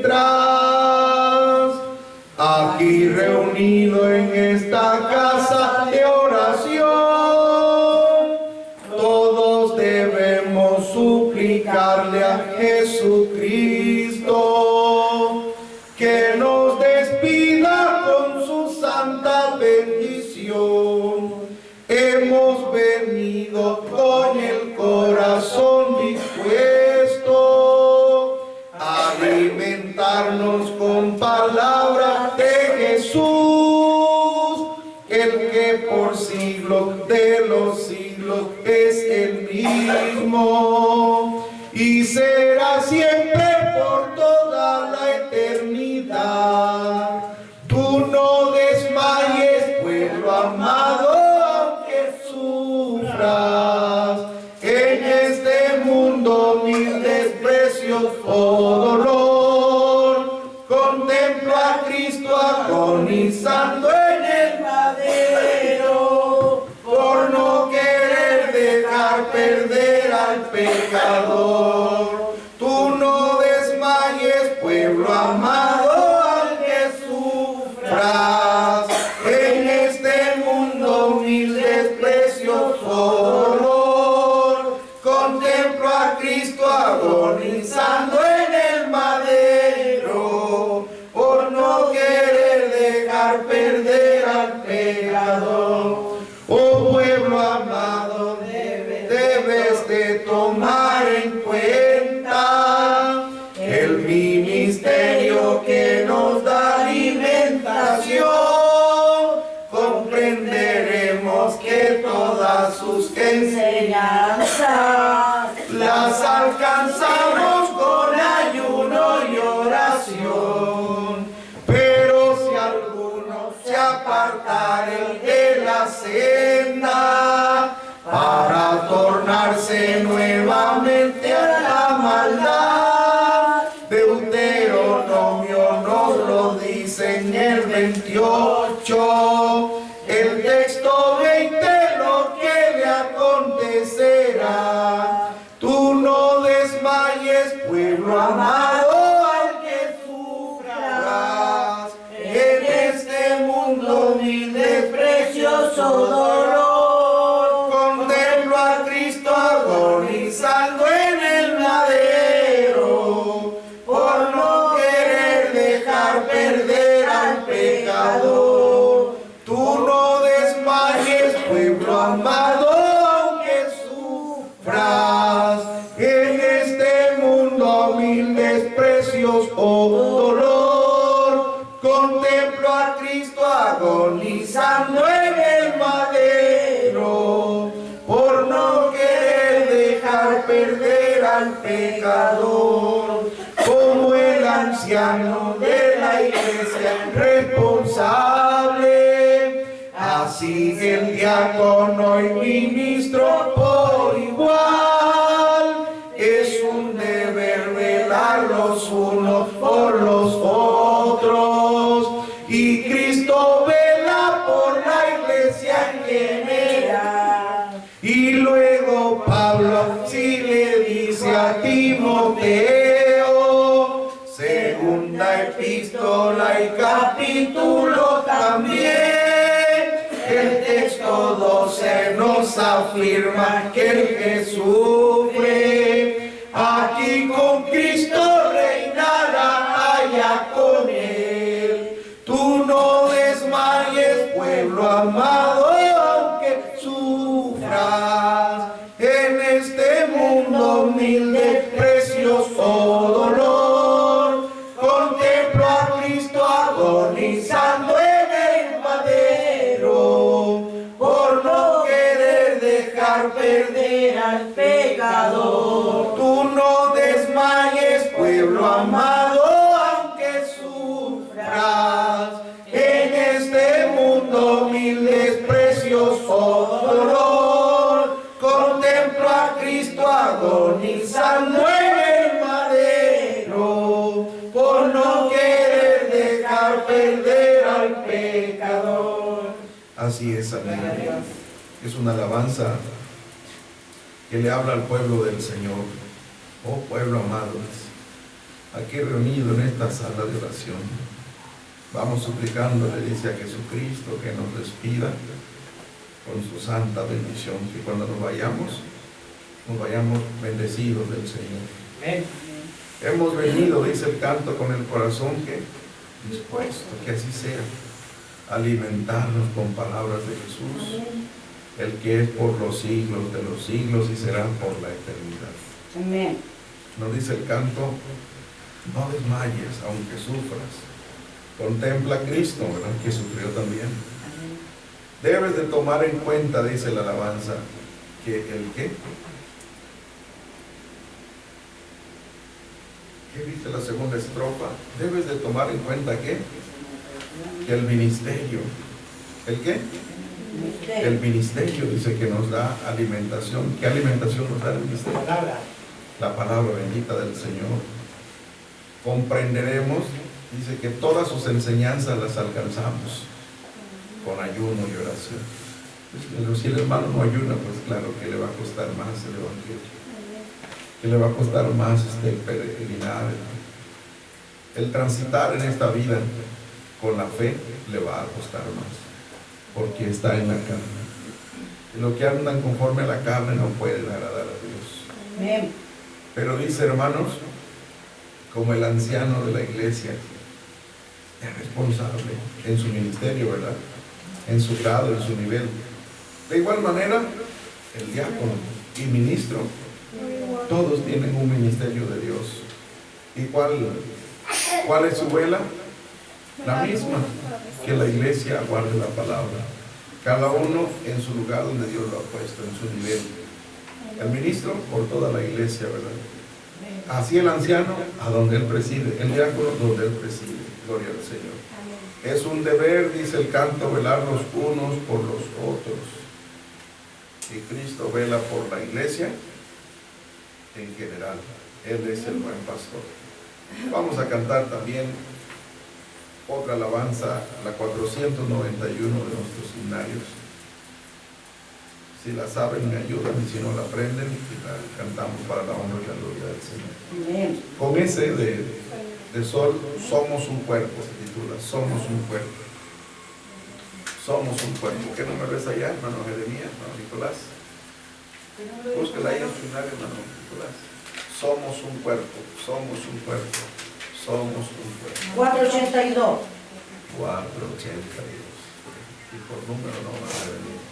encuentras aquí reunido en esta casa de oración. Todos debemos suplicarle a Jesucristo que nos despida con su santa bendición. Hemos venido con el corazón dispuesto a alimentarnos con palabra de Jesús, el que por siglos de los siglos es el mismo y será siempre por toda la eternidad. Tú no desmayes, pueblo amado, en este mundo mil desprecios o dolor. Contempla a Cristo agonizando en el madero por no querer dejar perder al pecador. Tú no desmayes, pueblo amado, aunque sufras en este mundo mil desprecios o dolor. Contemplo a Cristo agonizando en el madero por no querer dejar perder al pecador. Oh pueblo amado, debes de tomar en cuenta el ministerio que nos da alimentación. Comprenderemos que todas sus enseñanzas las alcanzamos con ayuno y oración. Pero si alguno se apartare de la senda para tornarse nuevamente a la maldad, Deuteronomio nos lo dice en el 28. El texto 20 lo que le acontecerá. Tú no desmayes, pueblo amado, aunque sufras en este mundo mil desprecios o dolor. Contemplo a Cristo agonizando en el madero por no querer dejar perder al pecador. Tú no desmayes, pueblo amado, aunque sufras en este mundo mil desprecios o dolor. Contemplo a Cristo agonizando en el madero por no querer dejar perder al pecador. Como el anciano de la iglesia responsable, así el diácono y ministro por igual. Es un deber velar los unos por los otros, y Cristo vela por la iglesia en general. Y luego Pablo sí le dice a Timoteo, segunda epístola y capítulo también, el texto 12 nos afirma que el que sufre aquí con Cristo reinará allá con él. Tú no desmayes, pueblo amado, aunque sufras en este mundo mil desprecios o dolor. Contemplo a Cristo agonizando en el madero por no querer dejar perder al pecador. Tú no desmayes, pueblo amado, aunque sufras en este mundo mil desprecios o dolor. Contemplo a Cristo agonizando en el madero por no querer dejar perder al pecador. Así es, amén. Es una alabanza que le habla al pueblo del Señor. Oh pueblo amado, aquí reunido en esta sala de oración. Vamos suplicando, le dice a Jesucristo, que nos despida con su santa bendición, que cuando nos vayamos bendecidos del Señor. Amén. Hemos venido, dice el canto, con el corazón que dispuesto, que así sea, alimentarnos con palabras de Jesús, el que es por los siglos de los siglos y será por la eternidad. Amén. Nos dice el canto, no desmayes aunque sufras. Contempla a Cristo, ¿verdad?, que sufrió también. Debes de tomar en cuenta, dice la alabanza, que el qué. ¿Qué dice la segunda estrofa? Debes de tomar en cuenta que el ministerio. ¿El qué? El ministerio dice que nos da alimentación. ¿Qué alimentación nos da el ministerio? La palabra bendita del Señor. Comprenderemos, dice, que todas sus enseñanzas las alcanzamos con ayuno y oración. Pero si el hermano no ayuna, pues claro que le va a costar más el evangelio, que le va a costar más el peregrinar, el transitar en esta vida con la fe le va a costar más, porque está en la carne. Y los que andan conforme a la carne no pueden agradar a Dios. Amén. Pero dice, hermanos, como el anciano de la iglesia es responsable en su ministerio, ¿verdad?, en su grado, en su nivel. De igual manera, el diácono y ministro, todos tienen un ministerio de Dios. ¿Y cuál es su vela? La misma, que la iglesia guarde la palabra. Cada uno en su lugar donde Dios lo ha puesto, en su nivel. El ministro por toda la iglesia, ¿verdad? Así el anciano a donde él preside, el diácono donde él preside. Gloria al Señor. Es un deber, dice el canto, velar los unos por los otros. Y Cristo vela por la iglesia en general. Él es el buen pastor. Vamos a cantar también otra alabanza, la 491 de nuestros himnarios. Si la saben, me ayudan, y si no la aprenden, y la cantamos para la honra y la gloria del Señor. Amén. Con ese de sol, somos un cuerpo, se titula, somos un cuerpo. Somos un cuerpo. ¿Qué no me ves allá, hermano Jeremías, hermano Nicolás? Búsquela ahí en su himnario, hermano Nicolás. Somos un cuerpo, somos un cuerpo, somos un cuerpo. 482. 482. Y por número no van a venir.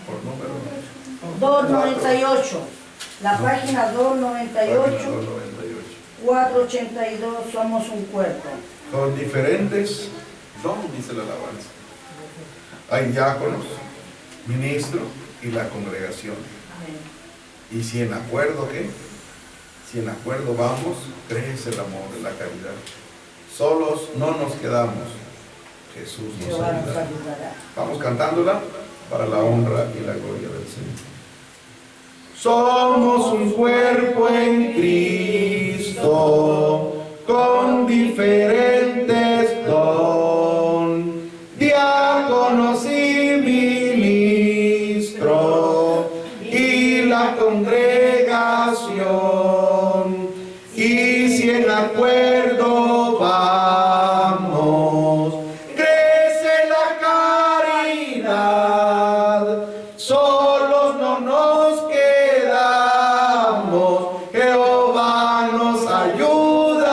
Por número no. 298. La página 298. Página 298. 482. Somos un cuerpo. Con diferentes dones, dice la alabanza. Hay diáconos, ministros y la congregación. Y si en acuerdo, ¿qué? Si en acuerdo vamos, crece el amor de la caridad. Solos no nos quedamos. Jesús nos Jehová nos ayudará. ayudará. Vamos cantándola para la honra y la gloria del Señor. Somos un cuerpo en Cristo, con diferentes don, diáconos y ministros, y la congregación. Y si en acuerdo vamos, crece la caridad. Solos no nos quedamos, Jehová nos ayudará.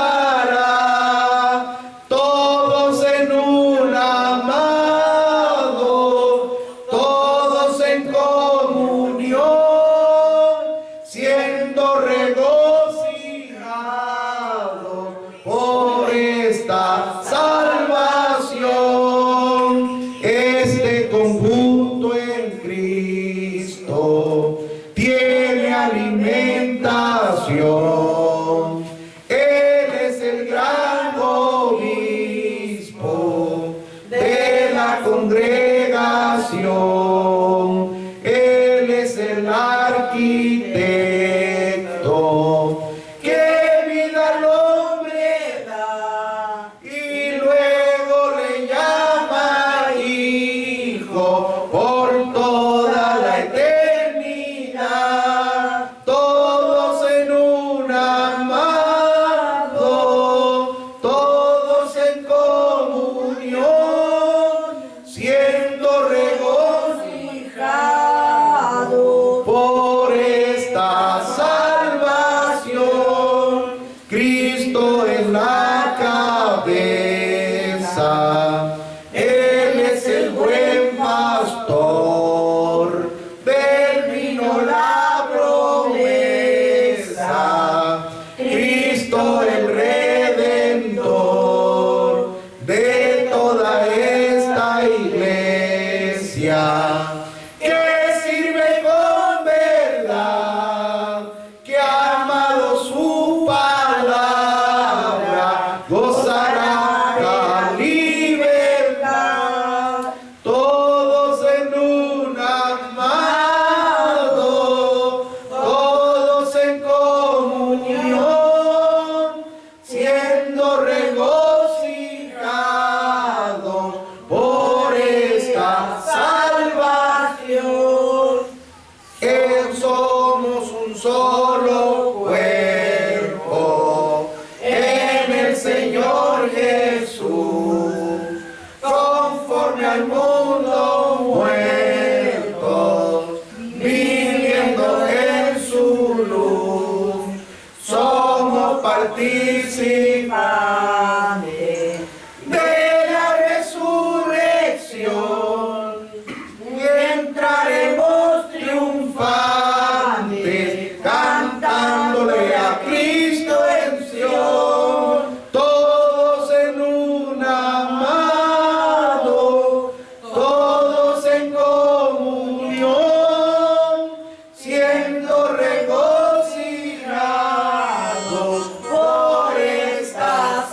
regocijados por esta salvación, que somos un solo cuerpo en el Señor Jesús, conforme al mundo muertos, viviendo en su luz, somos participantes de la resurrección y entraremos triunfantes, cantándole a Cristo en Sion, todos en un amado, todos en comunión, siendo regocijados por esta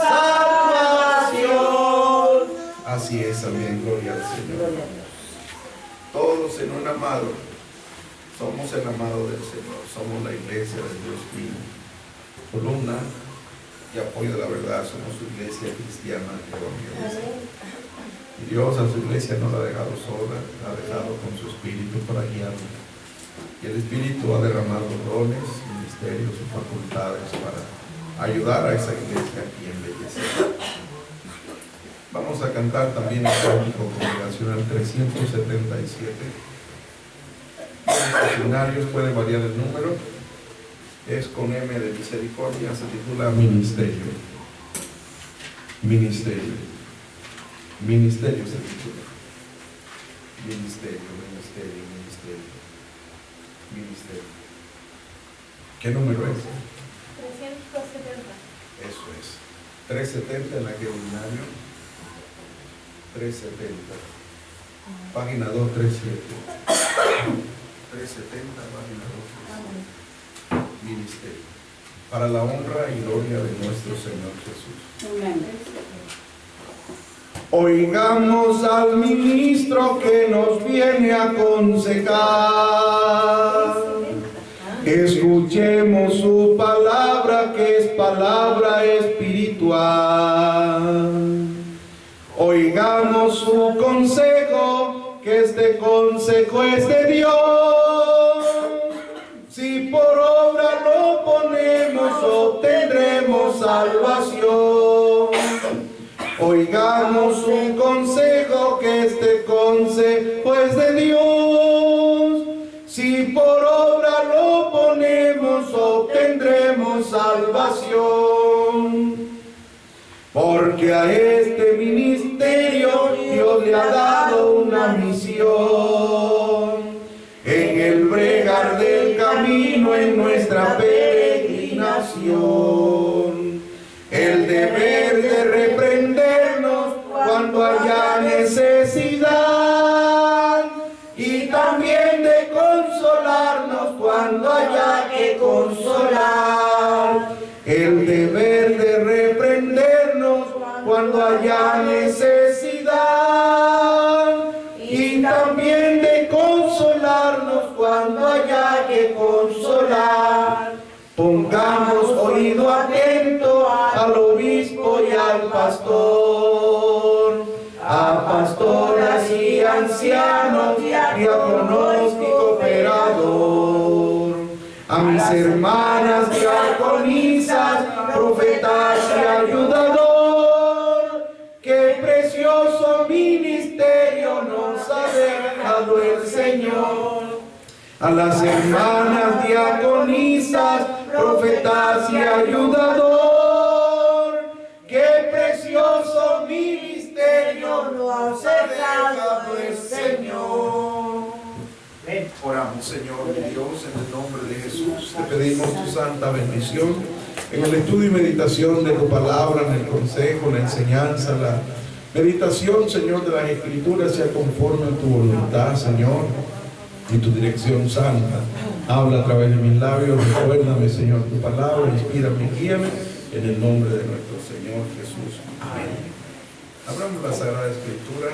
salvación. Así es también, gloria al Señor. Gloria a Dios. Todos en un amado. Somos el amado del Señor. Somos la iglesia de Dios vivo. Columna y apoyo de la verdad. Somos su iglesia cristiana que va a Dios. Y Dios a su iglesia no la ha dejado sola, la ha dejado con su espíritu para guiarla. Y el espíritu ha derramado dones, ministerios y facultades para ayudar a esa iglesia y embellecer. Vamos a cantar también el cántico congregacional 377. Los seminarios puede variar el número. Es con M de misericordia, se titula Ministerio. Ministerio. Ministerio se titula. Ministerio, ministerio, ministerio. Ministerio. ¿Qué número es? 370. Eso es. 370 en aquel binario. 370. Página 237. 370, página 237. Ministerio. Para la honra y gloria de nuestro Señor Jesús. Amén. Oigamos al ministro que nos viene a aconsejar. Escuchemos su palabra, que es palabra espiritual. Oigamos su consejo, que este consejo es de Dios. Si por obra lo ponemos, obtendremos salvación. Oigamos un consejo, que este consejo es de Dios. Si por obra lo ponemos, obtendremos salvación. Porque a este ministerio Dios le ha dado una misión. En el bregar del camino, en nuestra peregrinación, el deber de reprendernos cuando haya necesidad, y también de consolarnos cuando haya que consolar. El deber de reprendernos cuando haya necesidad, y también de consolarnos cuando haya que consolar. Pongamos oído atento al obispo y al pastor, a pastoras y ancianos, diáconos y cooperador, a mis hermanas diaconisas, profetas y ayudador. Qué precioso ministerio nos ha dejado el Señor. A las hermanas diaconisas, profetas y ayudador, qué precioso ministerio nos ha dejado el Señor. Oramos, Señor Dios, en el nombre de Jesús. Te pedimos tu santa bendición en el estudio y meditación de tu palabra, en el consejo, la enseñanza, la meditación, Señor, de las Escrituras, sea conforme a tu voluntad, Señor, y tu dirección santa. Habla a través de mis labios, recuérdame, Señor, tu palabra, inspírame y guíame, en el nombre de nuestro Señor Jesús. Amén. Abramos la Sagrada Escritura.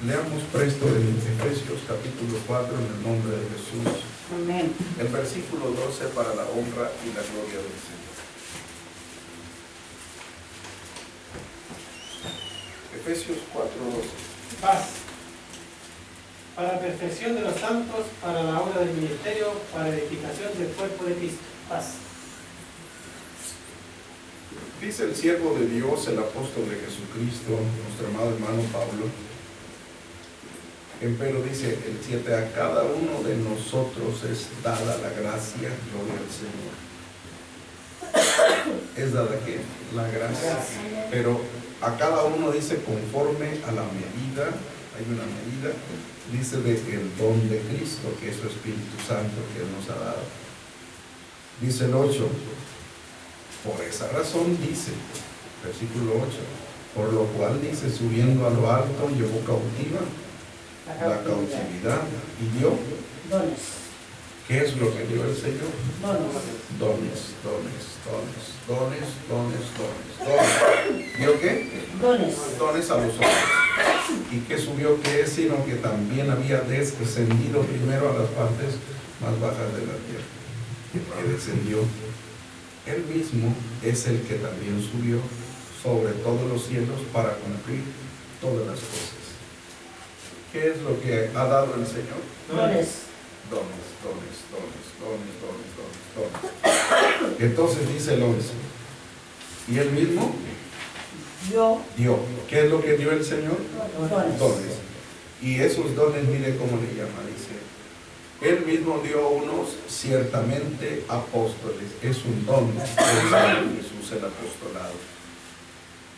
Leamos presto en Efesios capítulo 4 en el nombre de Jesús. Amén. El versículo 12 para la honra y la gloria del Señor. Efesios 4:12. Paz. Para perfección de los santos, para la obra del ministerio, para edificación del cuerpo de Cristo. Paz. Dice el siervo de Dios, el apóstol de Jesucristo, nuestro amado hermano Pablo. Empero dice el 7, a cada uno de nosotros es dada la gracia, gloria al Señor. ¿Es dada qué? La gracia. Pero a cada uno dice conforme a la medida, hay una medida, dice del don de Cristo, que es su Espíritu Santo que Él nos ha dado. Dice el 8, por esa razón dice, versículo 8, por lo cual dice, subiendo a lo alto, llevó cautiva la cautividad y dio. Dones. ¿Qué es lo que dio el Señor? Dones. Dones. ¿Dio qué? Dones. Dones a los hombres. ¿Y qué subió? ¿Qué es? Sino que también había descendido primero a las partes más bajas de la tierra. Que descendió. Él mismo es el que también subió sobre todos los cielos para cumplir todas las cosas. ¿Qué es lo que ha dado el Señor? Dones. Dones. Entonces dice el 11. ¿Y él mismo? Dio. ¿Qué es lo que dio el Señor? Dones. Y esos dones, mire cómo le llama, dice. Él mismo dio unos ciertamente apóstoles. Es un don de Jesús el apostolado.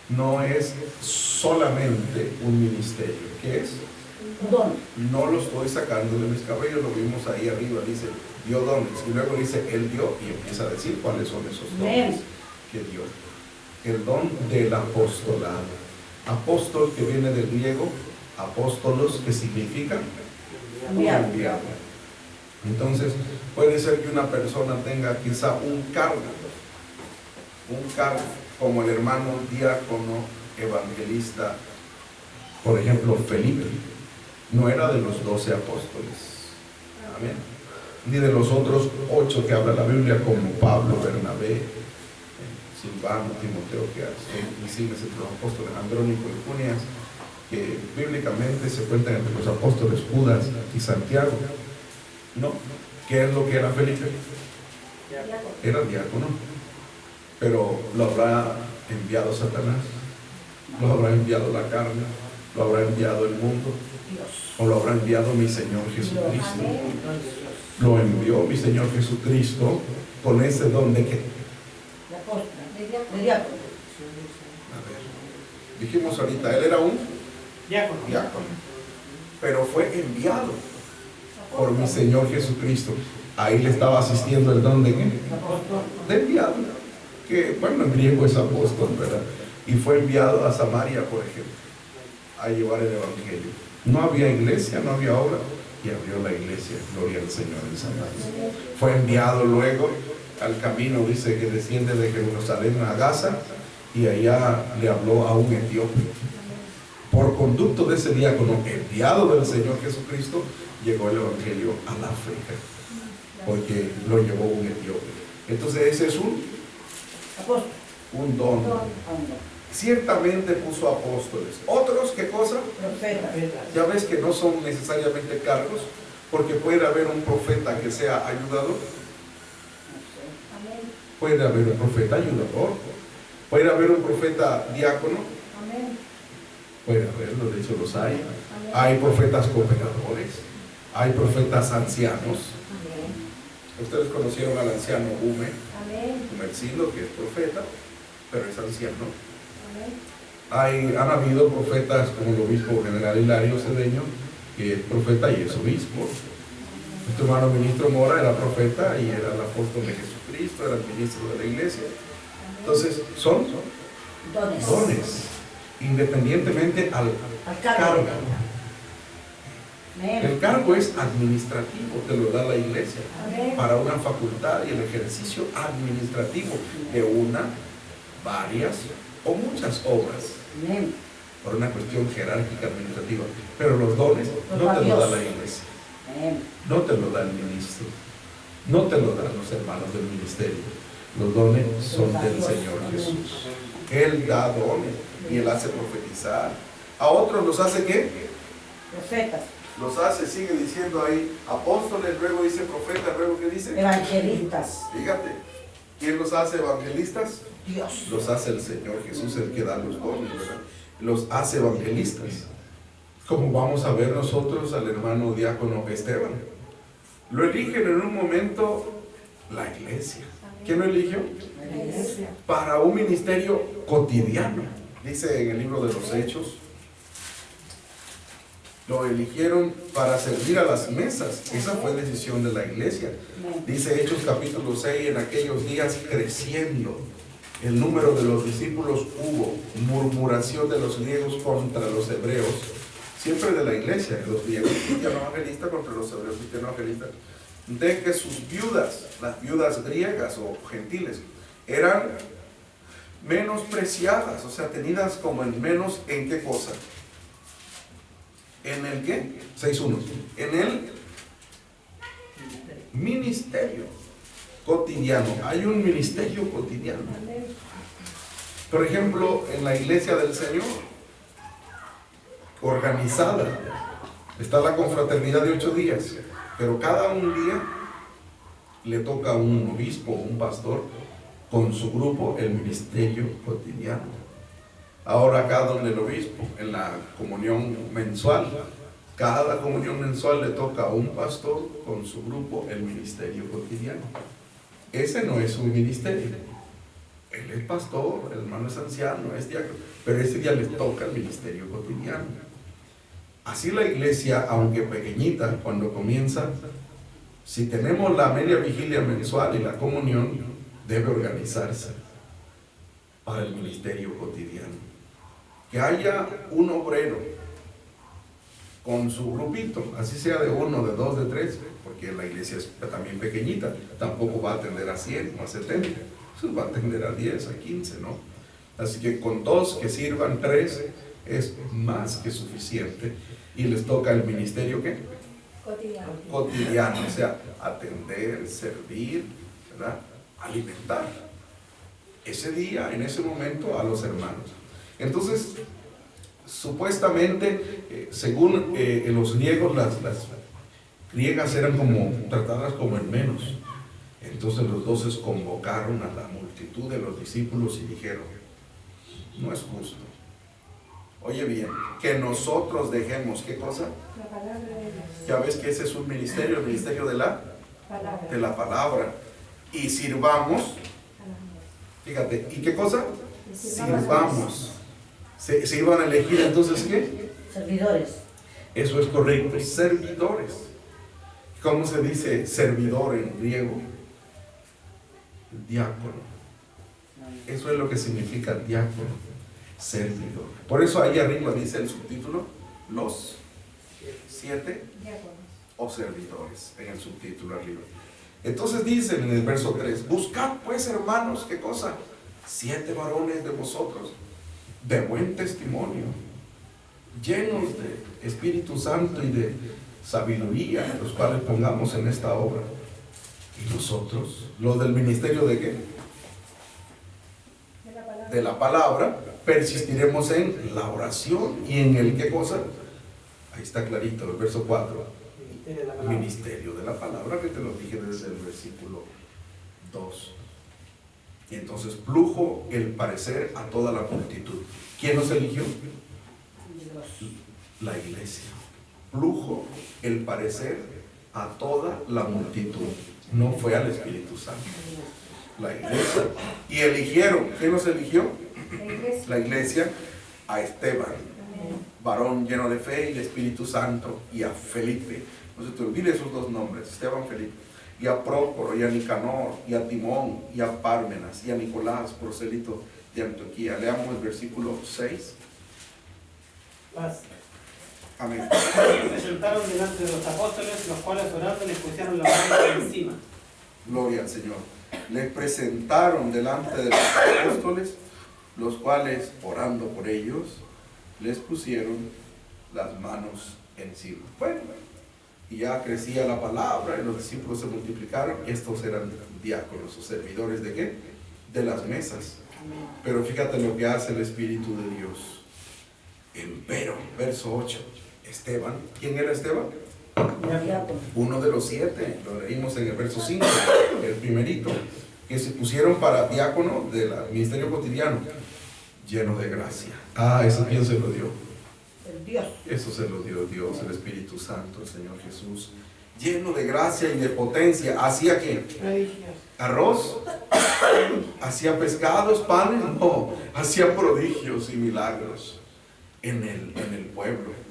No es solamente un ministerio. ¿Qué es? Don. No lo estoy sacando de mis cabellos, lo vimos ahí arriba, dice, dio dones, y luego dice, Él dio, y empieza a decir cuáles son esos dones que dio. El don del apostolado. Apóstol, que viene del griego, apóstolos, que significa enviado. Entonces, puede ser que una persona tenga quizá un cargo, como el hermano diácono evangelista, por ejemplo, Felipe. No era de los 12 apóstoles, amén, ni de los otros 8 que habla la Biblia, como Pablo, Bernabé, Silvano, Timoteo, que son insignes entre los apóstoles, Andrónico y Junias, que bíblicamente se cuentan entre los apóstoles Judas y Santiago. No, ¿qué es lo que era Felipe? Era diácono, pero lo habrá enviado Satanás, lo habrá enviado la carne, lo habrá enviado el mundo, o lo habrá enviado mi Señor Jesucristo. Lo envió mi Señor Jesucristo con ese don de qué. De diácono. A ver, dijimos ahorita, él era un Diácono. pero fue enviado por mi Señor Jesucristo. Ahí le estaba asistiendo el don de qué. De enviado, que bueno, en griego es apóstol, ¿verdad? Y fue enviado a Samaria, por ejemplo, a llevar el evangelio. No había iglesia, no había obra, y abrió la iglesia, gloria al Señor en Samaria. Fue enviado luego al camino, dice que desciende de Jerusalén a Gaza, y allá le habló a un etíope. Por conducto de ese diácono enviado del Señor Jesucristo, llegó el evangelio al África, porque lo llevó un etíope. Entonces ese es un don. Ciertamente puso apóstoles. Otros, ¿qué cosa? Profeta. Ya ves que no son necesariamente cargos, porque puede haber un profeta que sea ayudador, puede haber un profeta ayudador, puede haber un profeta diácono, puede haberlo, de hecho los hay. Hay profetas cooperadores, hay profetas ancianos. Ustedes conocieron al anciano Humercindo, que es profeta, pero es anciano. Han habido profetas como el obispo general Hilario Cedeño, que es profeta y es obispo. Nuestro hermano ministro Mora era profeta y era el apóstol de Jesucristo, era el ministro de la iglesia. Entonces, son dones, independientemente al cargo. El cargo es administrativo, te lo da la iglesia para una facultad y el ejercicio administrativo de una, varias o muchas obras, por una cuestión jerárquica administrativa. Pero los dones no te lo da la iglesia, no te lo da el ministro, no te lo dan los hermanos del ministerio. Los dones son del Señor Jesús. Él da dones y Él hace profetizar, A otros los hace ¿qué? Profetas. Los hace, sigue diciendo ahí, apóstoles, luego dice profetas, luego ¿qué dice? Evangelistas. Fíjate, ¿quién los hace evangelistas? Dios. Los hace el Señor Jesús, el que da los dones, ¿verdad? Los hace evangelistas. Como vamos a ver nosotros al hermano diácono Esteban. Lo eligen en un momento la iglesia. ¿Quién lo eligió? La iglesia. Para un ministerio cotidiano. Dice en el libro de los Hechos. Lo eligieron para servir a las mesas. Esa fue decisión de la iglesia. Dice Hechos capítulo 6, en aquellos días creciendo el número de los discípulos, hubo murmuración de los griegos contra los hebreos, siempre de la iglesia, de los griegos cristianos evangelistas contra los hebreos cristianos evangelistas, de que sus viudas, las viudas griegas o gentiles, eran menospreciadas, o sea, tenidas como en menos, ¿en qué cosa? ¿En el qué? 6.1. En el ministerio cotidiano. Hay un ministerio cotidiano. Por ejemplo, en la iglesia del Señor, organizada, está la confraternidad de 8 días, pero cada un día le toca a un obispo, un pastor, con su grupo, el ministerio cotidiano. Ahora acá donde el obispo, en la comunión mensual, cada comunión mensual le toca a un pastor con su grupo el ministerio cotidiano. Ese no es un ministerio. Él es pastor, el hermano es anciano, es diácono, pero ese día le toca el ministerio cotidiano. Así la iglesia, aunque pequeñita, cuando comienza, si tenemos la media vigilia mensual y la comunión, debe organizarse para el ministerio cotidiano. Que haya un obrero con su grupito, así sea de 1, de 2, de 3, porque la iglesia es también pequeñita, tampoco va a atender a 100 o a 70, pues va a atender a 10, a 15, ¿no? Así que con 2 que sirvan, 3 es más que suficiente, y les toca el ministerio ¿qué? Cotidiano. Cotidiano, o sea, atender, servir, ¿verdad? Alimentar ese día, en ese momento, a los hermanos. Entonces, supuestamente, según los griegos, las griegas eran como tratadas como en menos. Entonces los 12 convocaron a la multitud de los discípulos y dijeron: no es justo. Oye bien, que nosotros dejemos, ¿qué cosa? La palabra de Dios. Ya ves que ese es un ministerio, el ministerio de la Palabra. palabra. Y sirvamos, fíjate, ¿y qué cosa? Sirvamos. Se iban a elegir entonces ¿qué? Servidores. Eso es correcto, servidores. ¿Cómo se dice servidor en griego? Diácono. Eso es lo que significa diácono, servidor. Por eso ahí arriba dice el subtítulo, los 7 Diáconos. o servidores, en el subtítulo arriba. Entonces dicen en el verso 3, buscad pues hermanos, ¿qué cosa? 7 varones de vosotros, de buen testimonio, llenos de Espíritu Santo y de sabiduría, los cuales pongamos en esta obra. Y nosotros, los del ministerio ¿de qué? De la palabra. De la palabra, persistiremos en la oración y en el ¿qué cosa? Ahí está clarito, el verso 4. Ministerio de la palabra. Ministerio de la palabra, que te lo dije desde el versículo 2. Y entonces plujo el parecer a toda la multitud. ¿Quién nos eligió? La iglesia. Plujo el parecer a toda la multitud. No fue al Espíritu Santo. La iglesia. Y eligieron. ¿Quién nos eligió? La iglesia. La iglesia. A Esteban, Amén. varón lleno de fe y de Espíritu Santo, y a Felipe. No se te olvide esos 2 nombres, Esteban, Felipe. Y a Prócoro, y a Nicanor, y a Timón, y a Pármenas, y a Nicolás, prosélito de Antioquía. Leamos el versículo 6. Amén. Se presentaron delante de los apóstoles, los cuales orando les pusieron la mano encima. Gloria al Señor. Les presentaron delante de los apóstoles, los cuales, orando por ellos, les pusieron las manos encima. Bueno, y ya crecía la palabra, y los discípulos se multiplicaron, y estos eran diáconos o servidores ¿de qué? De las mesas. Pero fíjate lo que hace el Espíritu de Dios. Empero, verso 8. Esteban, ¿quién era Esteban? Diácono. Uno de los 7, lo leímos en el verso 5, el primerito, que se pusieron para diácono del ministerio cotidiano, lleno de gracia. ¿Eso quién se lo dio? El Dios. Eso se lo dio Dios, el Espíritu Santo, el Señor Jesús, lleno de gracia y de potencia. ¿Hacía qué? ¿Arroz? ¿Hacía pescados, panes? No, hacía prodigios y milagros en el pueblo.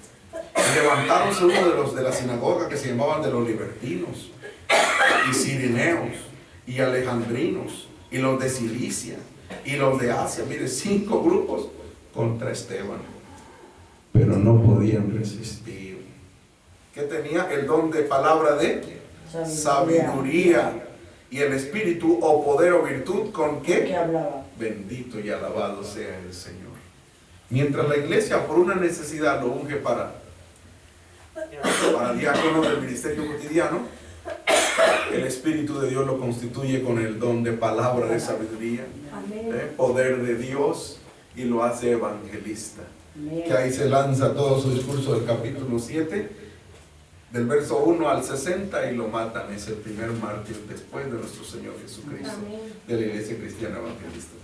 Levantáronse uno de los de la sinagoga que se llamaban de los libertinos, y sirineos, y alejandrinos, y los de Cilicia, y los de Asia. Mire, 5 grupos contra Esteban, pero no podían resistir. ¿Qué tenía? El don de palabra de sabiduría, y el espíritu o poder o virtud, ¿con qué? ¿Qué hablaba? Bendito y alabado sea el Señor. Mientras la iglesia por una necesidad lo unge para diácono del ministerio cotidiano, el Espíritu de Dios lo constituye con el don de palabra de sabiduría, poder de Dios, y lo hace evangelista. Amén. Que ahí se lanza todo su discurso del capítulo 7, del verso 1 al 60, y lo matan. Es el primer mártir después de nuestro Señor Jesucristo, de la iglesia cristiana evangelista.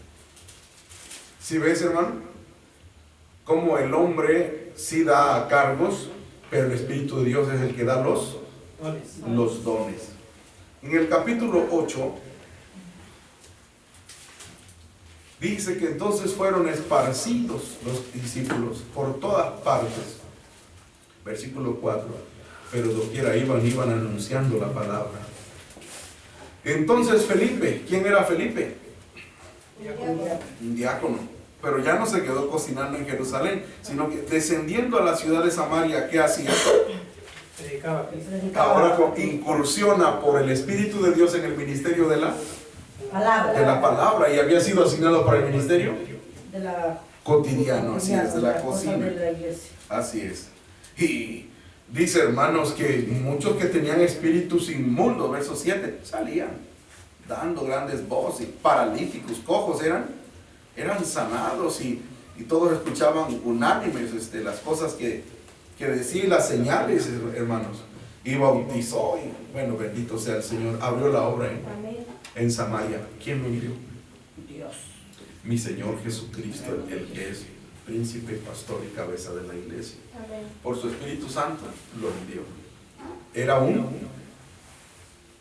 ¿Sí ves, hermano? Como el hombre sí da cargos, pero el Espíritu de Dios es el que da los dones. En el capítulo 8 dice que entonces fueron esparcidos los discípulos por todas partes. Versículo 4. Pero doquiera iban anunciando la palabra. Entonces Felipe, ¿quién era Felipe? Un diácono. Pero ya no se quedó cocinando en Jerusalén, sino que descendiendo a la ciudad de Samaria, ¿qué hacía? Predicaba. Ahora incursiona por el Espíritu de Dios en el ministerio de la palabra, y había sido asignado para el ministerio De la cotidiano, así es, de la cosa cocina. de la iglesia. Así es. Y dice, hermanos, que muchos que tenían espíritus inmundos, verso 7, salían dando grandes voces, paralíticos, cojos eran sanados, y todos escuchaban unánimes las cosas que decía, las señales, hermanos. Y bautizó, y bueno, bendito sea el Señor, abrió la obra en Samaria. ¿Quién lo envió? Dios. Mi Señor Jesucristo, el que es príncipe, pastor y cabeza de la iglesia. Por su Espíritu Santo lo envió. Era un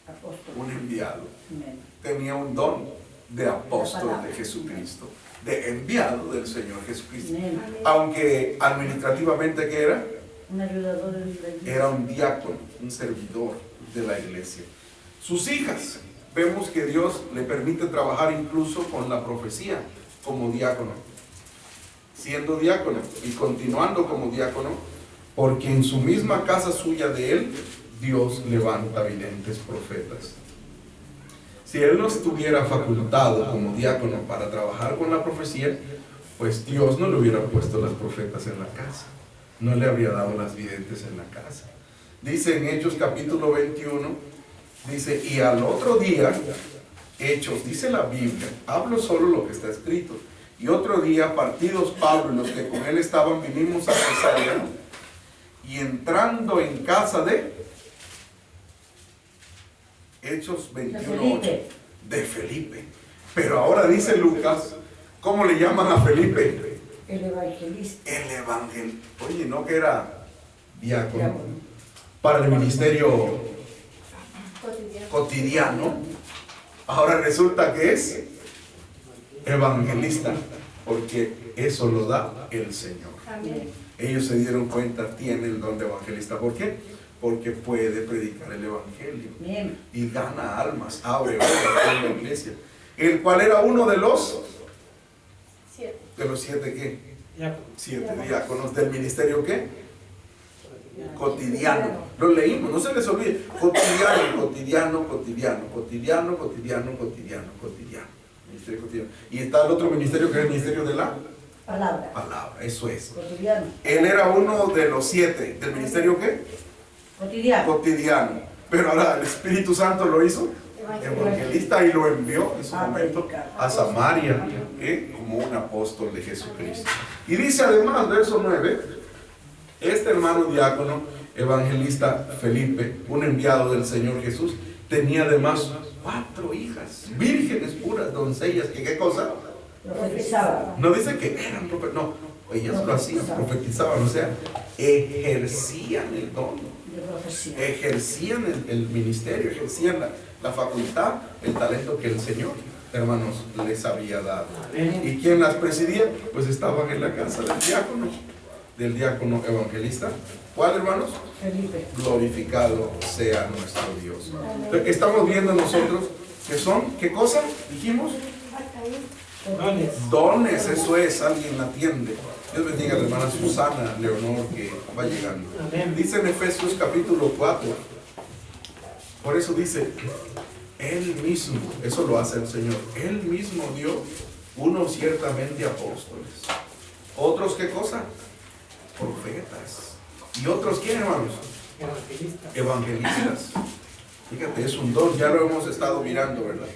Apóstol. enviado. Amén. Tenía un don de apóstol de Jesucristo, de enviado del Señor Jesucristo. Amén. Aunque administrativamente, ¿qué era? Un ayudador de la iglesia. Era un diácono, un servidor de la iglesia. Sus hijas, vemos que Dios le permite trabajar incluso con la profecía como diácono, siendo diácono y continuando como diácono, porque en su misma casa suya de él, Dios levanta videntes profetas. Si él no estuviera facultado como diácono para trabajar con la profecía, pues Dios no le hubiera puesto las profetas en la casa, no le habría dado las videntes en la casa. Dice en Hechos capítulo 21, dice, y al otro día, Hechos, dice la Biblia, hablo solo lo que está escrito, y otro día, partidos Pablo y los que con él estaban, vinimos a Cesarea, y entrando en casa de Hechos 21:8, de Felipe. Pero ahora dice Lucas, ¿cómo le llaman a Felipe? El evangelista. El evangelista. Oye, no que era diácono para el ministerio cotidiano, ahora resulta que es evangelista, porque eso lo da el Señor. Ellos se dieron cuenta, tiene el don de evangelista. ¿Por qué? Porque puede predicar el evangelio. Bien. Y gana almas, abre obras en la iglesia. El cual era uno de los 7 ¿qué? 7 diáconos del ministerio ¿qué? Cotidiano. Lo leímos, no se les olvide. Cotidiano. Ministerio cotidiano. Y está el otro ministerio que es el ministerio de la palabra. Eso es. Cotidiano. Él era uno de los 7 del ministerio ¿qué? Cotidiano. Pero ahora el Espíritu Santo lo hizo evangelista y lo envió en su momento a Samaria como un apóstol de Jesucristo. Y dice además, verso 9, Este hermano diácono, evangelista Felipe, un enviado del Señor Jesús, tenía además 4 hijas, vírgenes puras, doncellas, que qué cosa. Profetizaba. No dice que eran profetas, no, ellas lo hacían, profetizaban, o sea, ejercían el don, De profecía. ejercían el ministerio, ejercían la facultad, el talento que el Señor, hermanos, les había dado. Amén. ¿Y quién las presidía? Pues estaban en la casa del diácono evangelista. ¿Cuál, hermanos? Felipe. Glorificado sea nuestro Dios. Entonces, estamos viendo nosotros que son, ¿qué cosa? Dijimos, Dones. dones, eso es, alguien la atiende. Dios bendiga a la hermana Susana Leonor que va llegando. Amén. Dice en Efesios capítulo 4, por eso dice, Él mismo, eso lo hace el Señor, Él mismo dio unos ciertamente apóstoles, otros ¿qué cosa? Profetas, y otros ¿quién, hermanos? Evangelistas. Evangelistas. Fíjate, es un don, ya lo hemos estado mirando, ¿verdad?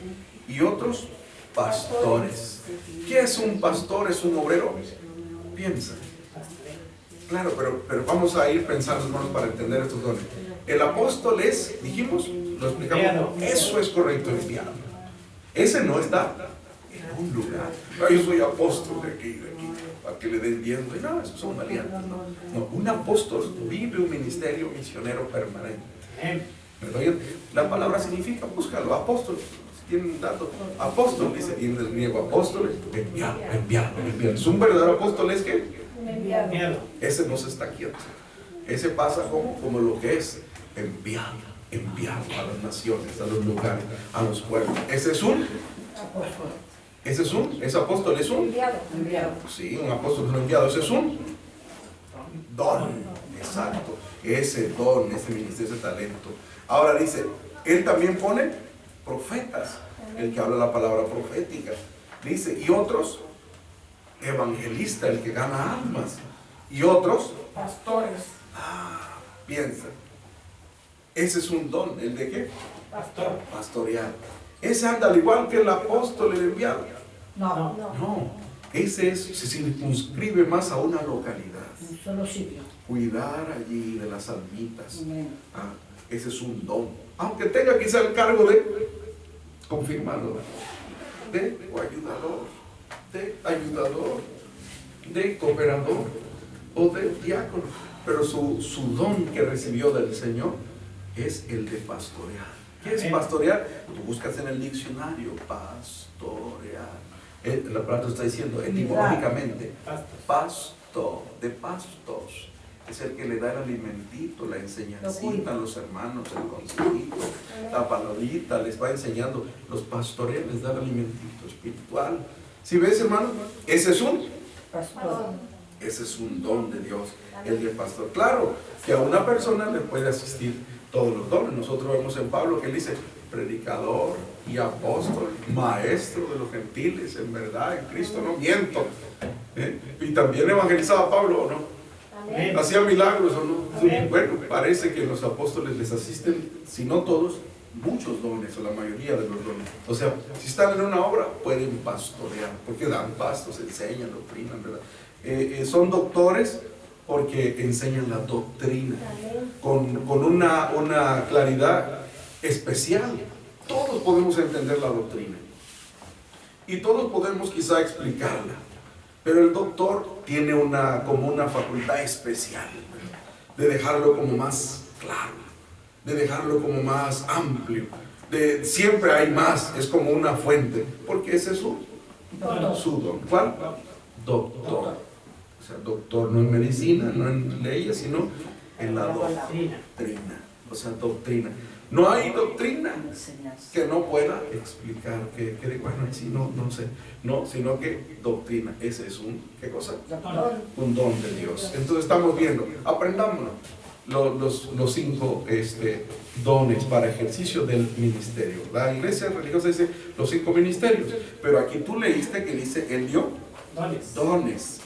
Y otros pastores. ¿Qué es un pastor? ¿Es un obrero? Piensa. Claro, pero vamos a ir pensando, hermanos, para entender estos dones. El apóstol es, dijimos, lo explicamos, eso es correcto, enviado. Ese no está en un lugar. No, yo soy apóstol de aquí, para que le den viendo. No, esos son valientes. No, un apóstol vive un ministerio misionero permanente. Amén. ¿Verdad? La palabra significa, búscalo, apóstol. Si tienen un dato, apóstol, dice, viene del griego apóstol, enviado, enviado, enviado. Es un verdadero apóstol, es que Enviado. ese no se está quieto. Ese pasa como lo que es enviado, enviado a las naciones, a los lugares, a los pueblos. Ese es un apóstol es un, Enviado. sí, un apóstol es un enviado, ese es un don, exacto, ese don, ese ministerio, ese talento. Ahora dice, él también pone profetas, el que habla la palabra profética, dice, y otros evangelistas, el que gana almas, y otros Pastores. piensa, ese es un don, ¿el de qué? Pastor. Pastorear. Ese anda al igual que el apóstol, el enviado. No. No, ese se circunscribe más a una localidad. Un solo sitio. Cuidar allí de las almitas. Amén. Ese es un don. Aunque tenga quizá el cargo de confirmador, de ayudador, de cooperador o de diácono. Pero su don que recibió del Señor es el de pastorear. ¿Qué es pastorear? Tú buscas en el diccionario, pastorear. La palabra está diciendo etimológicamente, pasto, de pastos. Es el que le da el alimentito, la enseñancita a los hermanos, el consejito, la palabrita, les va enseñando. Los pastoreos les da el alimentito espiritual. ¿Sí ves, hermano? Ese es un don de Dios, el de pastor. Claro, que a una persona le puede asistir todos los dones. Nosotros vemos en Pablo que él dice, predicador y apóstol, maestro de los gentiles, en verdad, en Cristo no miento. Y también evangelizaba Pablo, ¿o no? Amén. ¿Hacía milagros o no? Amén. Bueno, parece que los apóstoles les asisten, si no todos, muchos dones, o la mayoría de los dones. O sea, si están en una obra, pueden pastorear, porque dan pastos, enseñan, doctrinan, ¿verdad? Son doctores porque enseñan la doctrina con una claridad especial. Todos podemos entender la doctrina y todos podemos quizá explicarla, pero el doctor tiene como una facultad especial, ¿verdad? De dejarlo como más claro, de dejarlo como más amplio, siempre hay más, es como una fuente, porque ese es su don. ¿Cuál? Doctor. O sea, doctor no en medicina, no en leyes, sino en la doctrina. O sea, doctrina. No hay doctrina que no pueda explicar, que bueno, sí, no sé, no, sino que doctrina, ese es ¿qué cosa? Un don de Dios. Entonces estamos viendo, aprendámonos los 5 dones para ejercicio del ministerio. La iglesia religiosa dice los 5 ministerios, pero aquí tú leíste que dice, él dio dones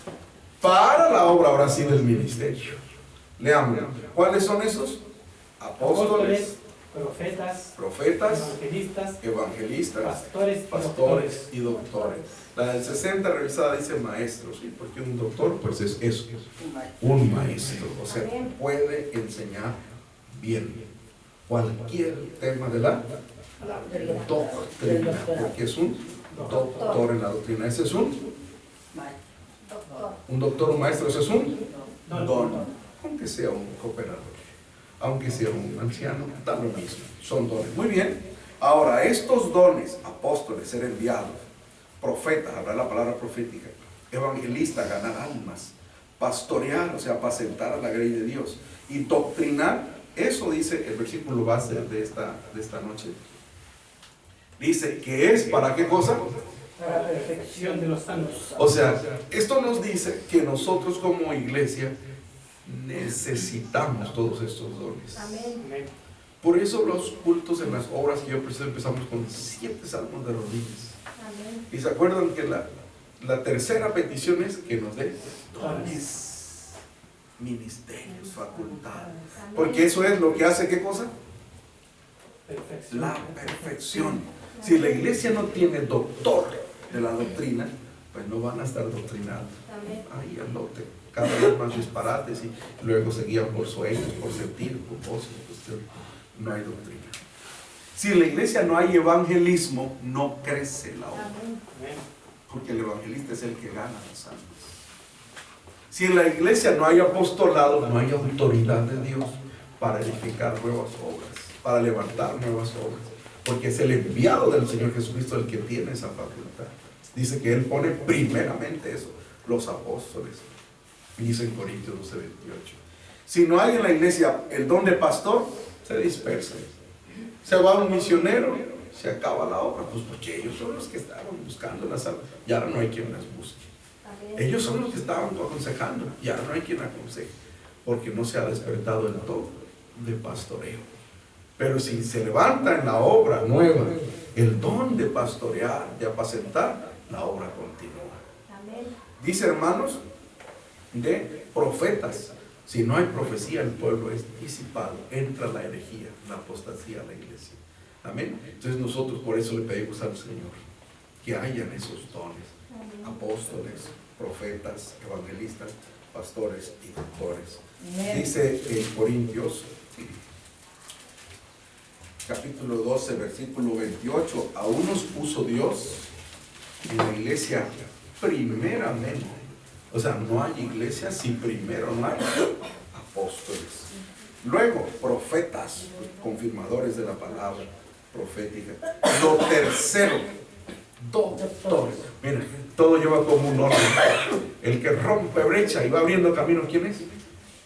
para la obra ahora sí del ministerio. Leamos, ¿cuáles son esos? Apóstoles, profetas, evangelistas, pastores y pastores y doctores. La del 60 revisada dice maestros, ¿sí? Porque un doctor pues es eso, un maestro, o sea, puede enseñar bien cualquier tema de la doctrina, porque es un doctor en la doctrina. Ese es un doctor, un maestro, ese es un don, aunque sea un cooperador, aunque sea un anciano, da lo mismo, son dones. Muy bien, ahora estos dones, apóstoles, ser enviados, profetas, hablar la palabra profética, evangelista, ganar almas, pastorear, o sea, apacentar a la grey de Dios, y doctrinar, eso dice el versículo base de esta noche. Dice que es para qué cosa? para la perfección de los santos. O sea, esto nos dice que nosotros como iglesia necesitamos todos estos dones. Amén. Amén. Por eso los cultos en las obras que yo presento empezamos con 7 salmos de rodillas. Amén. Y se acuerdan que la tercera petición es que nos dé dones, ministerios, facultades. Porque eso es lo que hace, ¿qué cosa? Perfección. La perfección. Si la iglesia no tiene doctor de la doctrina, pues no van a estar doctrinados. Amén. Ahí al lote, cada vez más disparates y luego se guían por sueños, por sentir, propósitos. No hay doctrina. Si en la iglesia no hay evangelismo, no crece la obra. Amén. Amén. Porque el evangelista es el que gana las almas. Si en la iglesia no hay apostolado, no hay autoridad de Dios para edificar nuevas obras, para levantar nuevas obras. Porque es el enviado del Señor Jesucristo el que tiene esa facultad. Dice que Él pone primeramente eso, los apóstoles. Dice en Corintios 12:28. Si no hay en la iglesia el don de pastor, se dispersa. Se va un misionero, se acaba la obra, pues porque ellos son los que estaban buscando las almas. Y ahora no hay quien las busque. Amén. Ellos son los que estaban aconsejando y ahora no hay quien aconseje, porque no se ha despertado el don de pastoreo. Pero si se levanta en la obra nueva el don de pastorear, de apacentar, la obra continúa. Amén. Dice, hermanos, de profetas. Si no hay profecía, el pueblo es disipado, entra la herejía, la apostasía a la iglesia. Amén. Entonces nosotros por eso le pedimos al Señor que hayan esos dones: Amén. apóstoles, profetas, evangelistas, pastores y doctores. Amén. Dice en Corintios capítulo 12 versículo 28: a unos puso Dios en la iglesia primeramente. O sea, no hay iglesia si primero no hay apóstoles. Luego, profetas, confirmadores de la palabra profética. Lo tercero, doctores. Mira, todo lleva como un orden. El que rompe brecha y va abriendo camino, ¿quién es?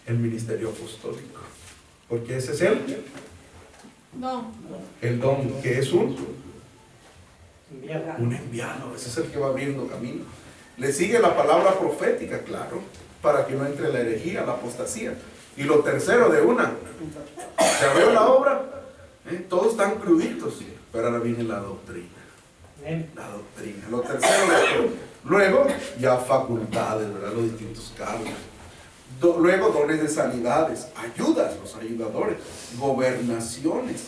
El ministerio apostólico. Porque ese es el don que es un enviado. Ese es el que va abriendo camino. Le sigue la palabra profética, claro, para que no entre la herejía, la apostasía. Y lo tercero de una, se abrió la obra, todos están cruditos, pero ahora viene la doctrina. La doctrina. Lo tercero, luego ya facultades, ¿verdad? Los distintos cargos. Luego dones de sanidades, ayudas, los ayudadores, gobernaciones,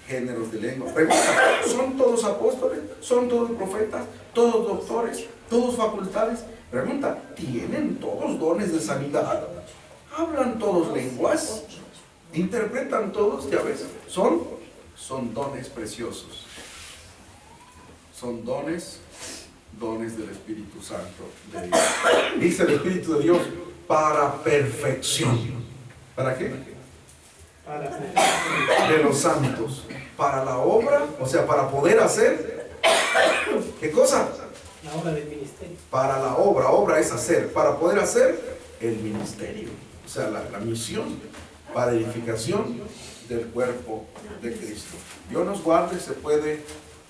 géneros de lengua. Pregunta, ¿son todos apóstoles? ¿Son todos profetas? ¿Todos doctores? ¿Todos facultades? Pregunta, ¿tienen todos dones de sanidad? ¿Hablan todos lenguas? ¿Interpretan todos? Ya ves, son dones preciosos. Son dones del Espíritu Santo de Dios. Dice el Espíritu de Dios, para perfección. ¿Para qué? Para perfección De los santos. Para la obra, o sea, para poder hacer, ¿qué cosa? la obra del ministerio. Para la obra es hacer, para poder hacer el ministerio, o sea, la misión, para edificación del cuerpo de Cristo. Dios nos guarde, se puede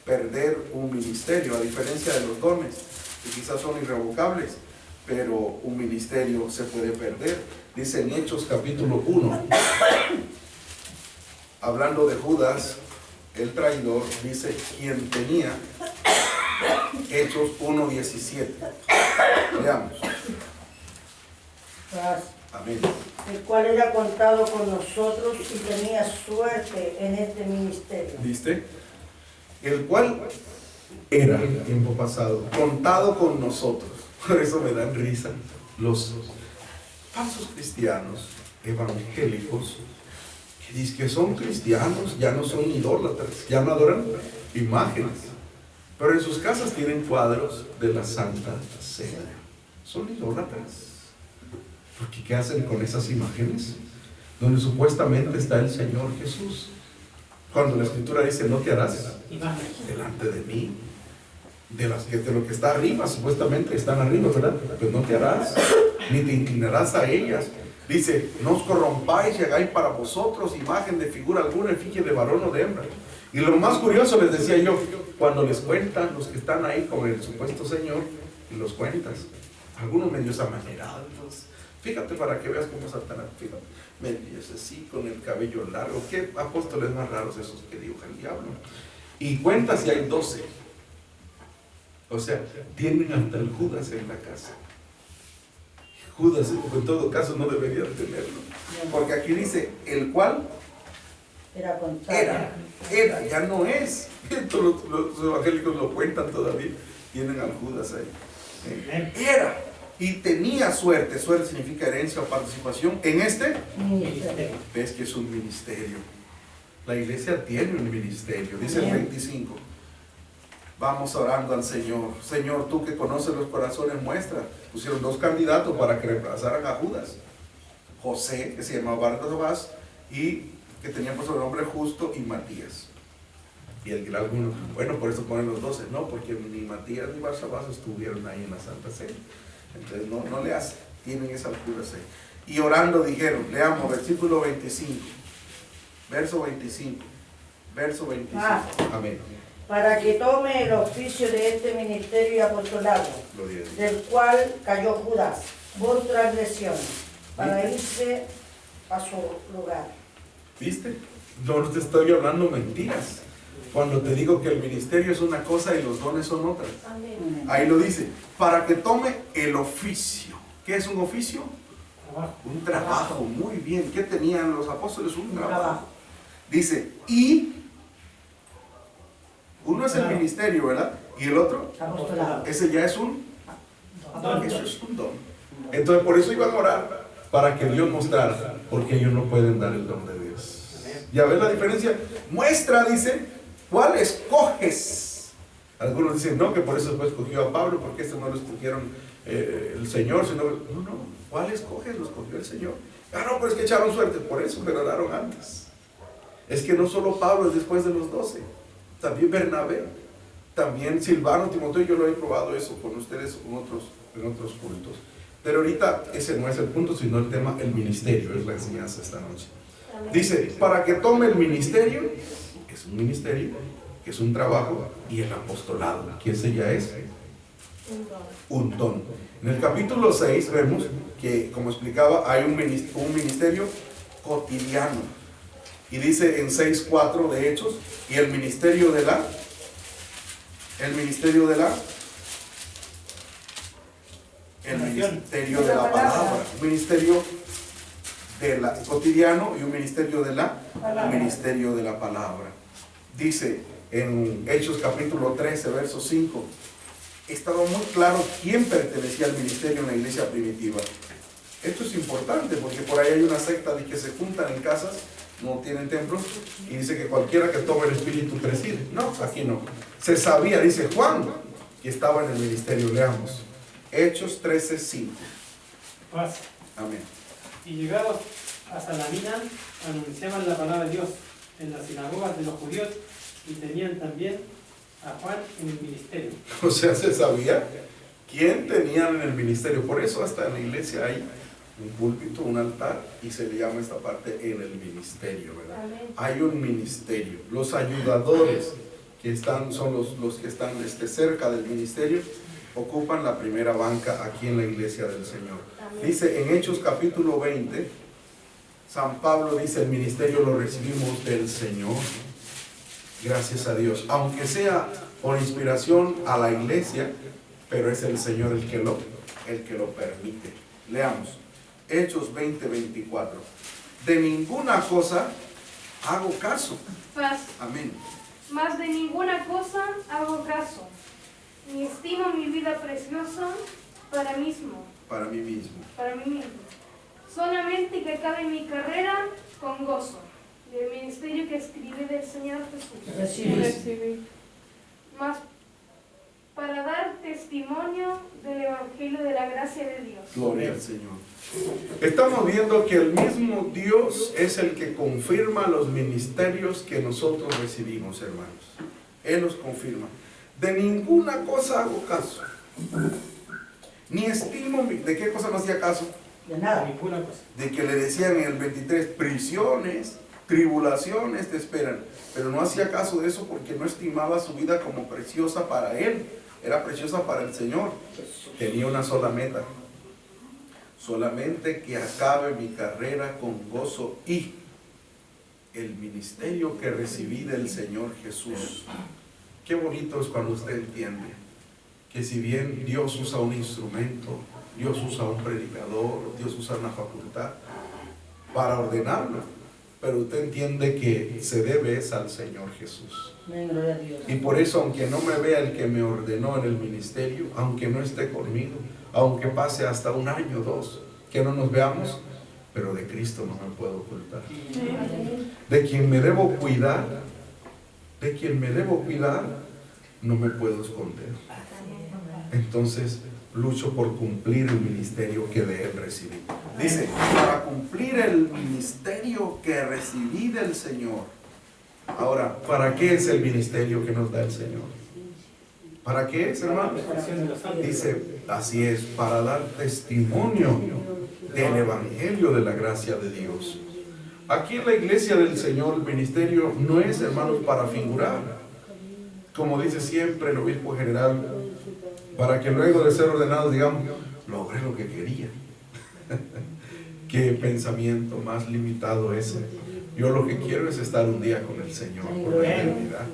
perder un ministerio, a diferencia de los dones, que quizás son irrevocables, pero un ministerio se puede perder. Dice en Hechos capítulo 1, hablando de Judas, el traidor, dice, quien tenía, Hechos 1:17. Leamos. Amén. el cual era contado con nosotros y tenía suerte en este ministerio. ¿Viste? El cual era, en tiempo pasado, contado con nosotros. Por eso me dan risa los falsos cristianos evangélicos que dicen que son cristianos, ya no son idólatras, ya no adoran imágenes, pero en sus casas tienen cuadros de la Santa Cena. Son idólatras. Porque ¿qué hacen con esas imágenes? Donde supuestamente está el Señor Jesús. Cuando la Escritura dice, no te harás delante de mí, de lo que está arriba, supuestamente están arriba, ¿verdad? Pues no te harás, ni te inclinarás a ellas. Dice, no os corrompáis y hagáis para vosotros imagen de figura alguna, efigie de varón o de hembra. Y lo más curioso, les decía yo, cuando les cuentan los que están ahí con el supuesto Señor, y los cuentas, algunos medios amanerados, fíjate para que veas cómo Satanás, fíjate, medios así, con el cabello largo, qué apóstoles más raros esos que dibuja el diablo. Y cuentas y hay 12. O sea, tienen hasta el Judas en la casa. Judas, en todo caso, no debería tenerlo. Porque aquí dice, el cual Era contado. era, ya no es. Esto los evangélicos lo cuentan todavía. Tienen al Judas ahí. Era y tenía suerte. Suerte significa herencia o participación en este. Ministerio. Ves que es un ministerio. La iglesia tiene un ministerio. Dice el 25. Vamos orando al Señor. Señor, tú que conoces los corazones, muestra. Pusieron 2 candidatos para que reemplazaran a Judas. José, que se llamaba Barrabás, y que tenía por sobrenombre Justo, y Matías. Y el que alguno, bueno, por eso ponen los 12, no, porque ni Matías ni Barrabás estuvieron ahí en la Santa Cena. Entonces no le hace, tienen esa altura ahí. Y orando dijeron, leamos versículo 25, verso 25, verso 25. Amén. Para que tome el oficio de este ministerio y apostolado, Gloria a Dios. del cual cayó Judas por transgresión, para irse a su lugar. ¿Viste? No te estoy hablando mentiras. Cuando te digo que el ministerio es una cosa y los dones son otras. Amén. Ahí lo dice, para que tome el oficio. ¿Qué es un oficio? Un trabajo, muy bien. ¿Qué tenían los apóstoles? Un trabajo. Dice, y uno es el ministerio, ¿verdad? Y el otro, Apostolado. ese ya es un don. Eso es un don. Entonces por eso iban a orar, para que Dios mostrara, porque ellos no pueden dar el don de Dios. ¿Ya ves la diferencia? Muestra, dice, ¿cuál escoges? Algunos dicen, no, que por eso después escogió a Pablo, porque este no lo escogieron el Señor, sino, no, ¿cuál escoges? Lo escogió el Señor. Ah, no, pero es que echaron suerte, por eso, pero oraron antes. Es que no solo Pablo es después de los 12, también Bernabé, también Silvano, Timoteo, yo lo he probado eso con ustedes en otros cultos. Pero ahorita ese no es el punto, sino el tema, el ministerio, es la enseñanza esta noche. Dice, para que tome el ministerio, es un ministerio, que es un trabajo, y el apostolado, que ese ya es un don. En el capítulo 6 vemos que, como explicaba, hay un ministerio cotidiano. Y dice en 6:4 de Hechos, y el ministerio de la palabra, un ministerio cotidiano y un ministerio ministerio de la palabra. Dice en Hechos capítulo 13, verso 5, estaba muy claro quién pertenecía al ministerio en la iglesia primitiva. Esto es importante porque por ahí hay una secta de que se juntan en casas, no tienen templos, y dice que cualquiera que tome el Espíritu preside. No, aquí no. Se sabía, dice Juan, que estaba en el ministerio. Leamos. Hechos 13:5. Amén. Y llegados a Salamina, anunciaban la palabra de Dios en las sinagogas de los judíos y tenían también a Juan en el ministerio. O sea, se sabía quién tenían en el ministerio. Por eso hasta en la iglesia hay un púlpito, un altar, y se le llama esta parte en el ministerio, ¿verdad? Amén. Hay un ministerio. Los ayudadores que son los que están cerca del ministerio, ocupan la primera banca aquí en la iglesia del Señor. Amén. Dice en Hechos capítulo 20, San Pablo dice, el ministerio lo recibimos del Señor. Gracias a Dios. Aunque sea por inspiración a la iglesia, pero es el Señor el que lo permite. Leamos. Hechos 20:24. De ninguna cosa hago caso. Amén. Mas de ninguna cosa hago caso, ni estimo mi vida preciosa para mí mismo. Para mí mismo. Solamente que acabe mi carrera con gozo, del ministerio que escribí del Señor Jesús. Recibí. Mas para dar testimonio del Evangelio de la gracia de Dios. Gloria al Señor. Estamos viendo que el mismo Dios es el que confirma los ministerios que nosotros recibimos, hermanos. Él los confirma. De ninguna cosa hago caso. Ni estimo, ¿de qué cosa no hacía caso? De nada. Ninguna cosa. De que le decían en el 23, prisiones, tribulaciones te esperan. Pero no hacía caso de eso porque no estimaba su vida como preciosa para él. Era preciosa para el Señor. Tenía una sola meta. Solamente que acabe mi carrera con gozo y el ministerio que recibí del Señor Jesús. Qué bonito es cuando usted entiende que si bien Dios usa un instrumento, Dios usa un predicador, Dios usa una facultad para ordenarlo, pero usted entiende que se debe es al Señor Jesús. Gloria a Dios. Y por eso, aunque no me vea el que me ordenó en el ministerio, aunque no esté conmigo, aunque pase hasta 1 año, 2, que no nos veamos, pero de Cristo no me puedo ocultar. De quien me debo cuidar, no me puedo esconder. Entonces, lucho por cumplir el ministerio que de Él recibí. Dice, para cumplir el ministerio que recibí del Señor. Ahora, ¿para qué es el ministerio que nos da el Señor? ¿Para qué es, hermano? Dice, así es, para dar testimonio del Evangelio de la gracia de Dios. Aquí en la iglesia del Señor, el ministerio no es, hermanos, para figurar. Como dice siempre el obispo general, para que luego de ser ordenados digamos, logré lo que quería. Qué pensamiento más limitado ese. Yo lo que quiero es estar un día con el Señor, por la eternidad.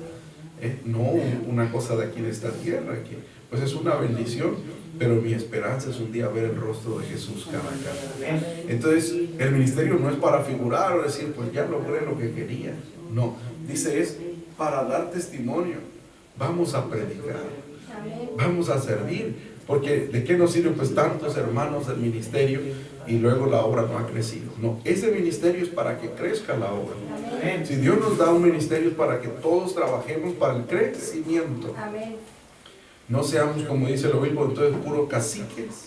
No una cosa de aquí de esta tierra, que pues es una bendición, pero mi esperanza es un día ver el rostro de Jesús cara a cara. Entonces, el ministerio no es para figurar o decir, pues ya logré lo que quería. No, dice es para dar testimonio. Vamos a predicar, vamos a servir, porque ¿de qué nos sirven pues tantos hermanos del ministerio y luego la obra no ha crecido? No, ese ministerio es para que crezca la obra. Si Dios nos da un ministerio es para que todos trabajemos para el crecimiento. No seamos, como dice el obispo, entonces puro caciques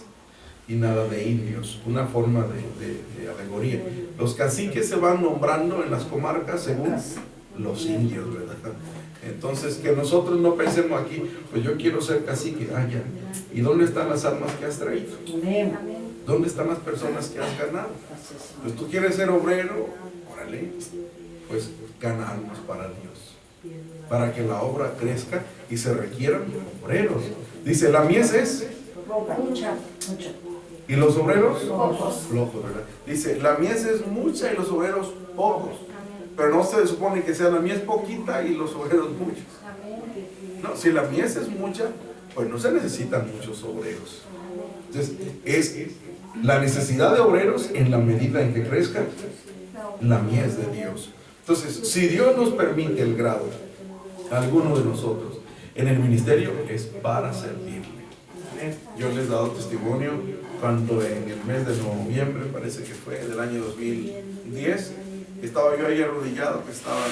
y nada de indios. Una forma de alegoría. Los caciques se van nombrando en las comarcas según los indios, ¿verdad? Entonces, que nosotros no pensemos aquí, pues yo quiero ser cacique. Ya. ¿Y dónde están las almas que has traído? ¿Dónde están las personas que has ganado? Pues tú quieres ser obrero, órale, pues gana almas para Dios, para que la obra crezca y se requieran obreros. Dice, la mies es Mucha. y los obreros Pocos. flojos, ¿verdad? Dice, la mies es mucha y los obreros pocos, pero no se supone que sea la mies poquita y los obreros muchos. No, si la mies es mucha, pues no se necesitan muchos obreros. Entonces, es la necesidad de obreros en la medida en que crezca la mies de Dios. Entonces, si Dios nos permite el grado a alguno de nosotros en el ministerio, es para servirle. Yo les he dado testimonio cuando en el mes de noviembre, parece que fue del año 2010, estaba yo ahí arrodillado, que estaban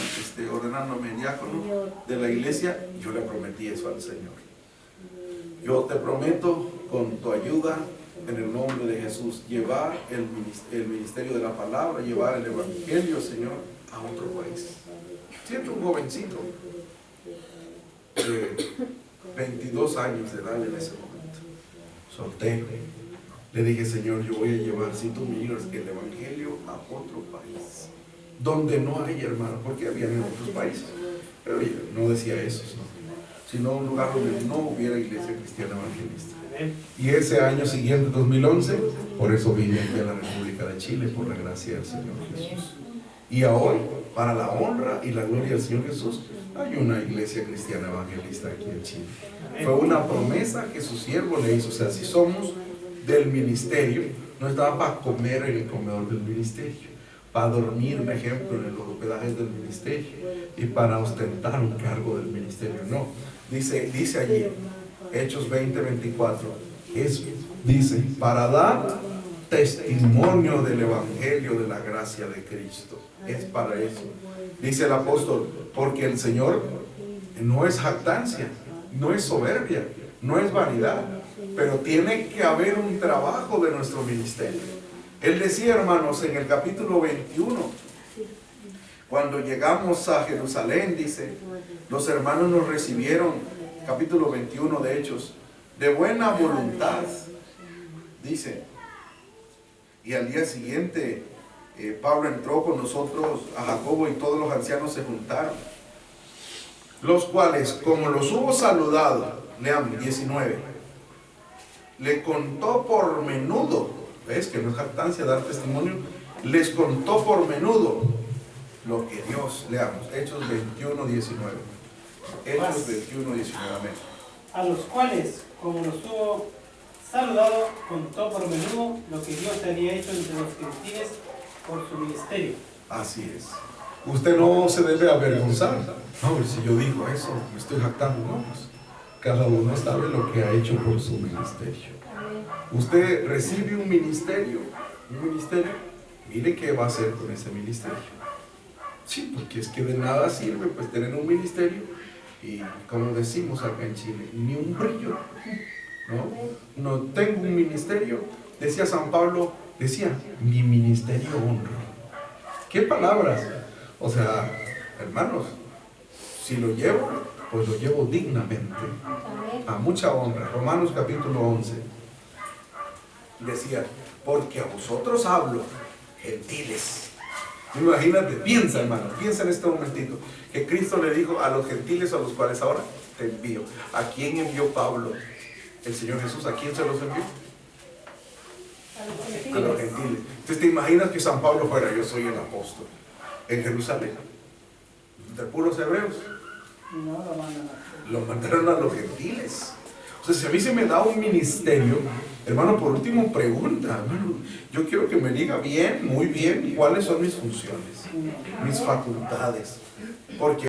ordenándome diácono de la iglesia. Yo le prometí eso al Señor. Yo te prometo, con tu ayuda, en el nombre de Jesús, llevar el ministerio de la palabra, llevar el evangelio, Señor, a otro país. Siento un jovencito de 22 años de edad en ese momento, soltero. Le dije, Señor, yo voy a llevar, si tú me llevas, el evangelio a otro país, donde no hay hermanos, porque había en otros países, pero yo no decía eso, sino un lugar donde no hubiera iglesia cristiana evangelista. Y ese año siguiente, 2011, por eso vine aquí a la República de Chile, por la gracia del Señor Jesús. Y hoy, para la honra y la gloria del Señor Jesús, hay una iglesia cristiana evangelista aquí en Chile. Fue una promesa que su siervo le hizo. O sea, si somos del ministerio, no estaba para comer en el comedor del ministerio, para dormir, por ejemplo, en los hospedajes del ministerio y para ostentar un cargo del ministerio. No, dice allí, Hechos 20:24, dice, para dar testimonio del evangelio de la gracia de Cristo. Es para eso. Dice el apóstol, porque el Señor no es jactancia, no es soberbia, no es vanidad, pero tiene que haber un trabajo de nuestro ministerio. Él decía, hermanos, en el capítulo 21, cuando llegamos a Jerusalén, dice, los hermanos nos recibieron, capítulo 21 de Hechos, de buena voluntad, dice, y al día siguiente Pablo entró con nosotros a Jacobo y todos los ancianos se juntaron, los cuales, como los hubo saludado, leamos 19, le contó por menudo, ¿ves que no es jactancia dar testimonio? Les contó por menudo lo que Dios, leamos, Hechos 21:19. Hechos 21:19, amén. A los cuales, como los hubo saludado, contó por menudo lo que Dios había hecho entre los gentiles por su ministerio. Así es. Usted no se debe avergonzar. No, si yo digo eso, me estoy jactando. No, pues, cada uno sabe lo que ha hecho por su ministerio. Usted recibe un ministerio, mire qué va a hacer con ese ministerio. Sí, porque es que de nada sirve pues tener un ministerio y, como decimos acá en Chile, ni un brillo. No tengo un ministerio, decía San Pablo, decía, mi ministerio honra. ¿Qué palabras? O sea, hermanos, si lo llevo, pues lo llevo dignamente, a mucha honra. Romanos capítulo 11 decía, porque a vosotros hablo, gentiles. Imagínate, piensa, hermano, piensa en este momentito, que Cristo le dijo a los gentiles a los cuales ahora te envío. ¿A quién envió Pablo? El Señor Jesús, ¿a quién se los envió? A los gentiles. Entonces, ¿te imaginas que San Pablo fuera, yo soy el apóstol, en Jerusalén, entre puros hebreos? No lo mandan a... Lo mandaron a los gentiles. O sea, si a mí se me da un ministerio, hermano, por último pregunta, hermano, yo quiero que me diga bien, muy bien, cuáles son mis funciones, mis facultades. Porque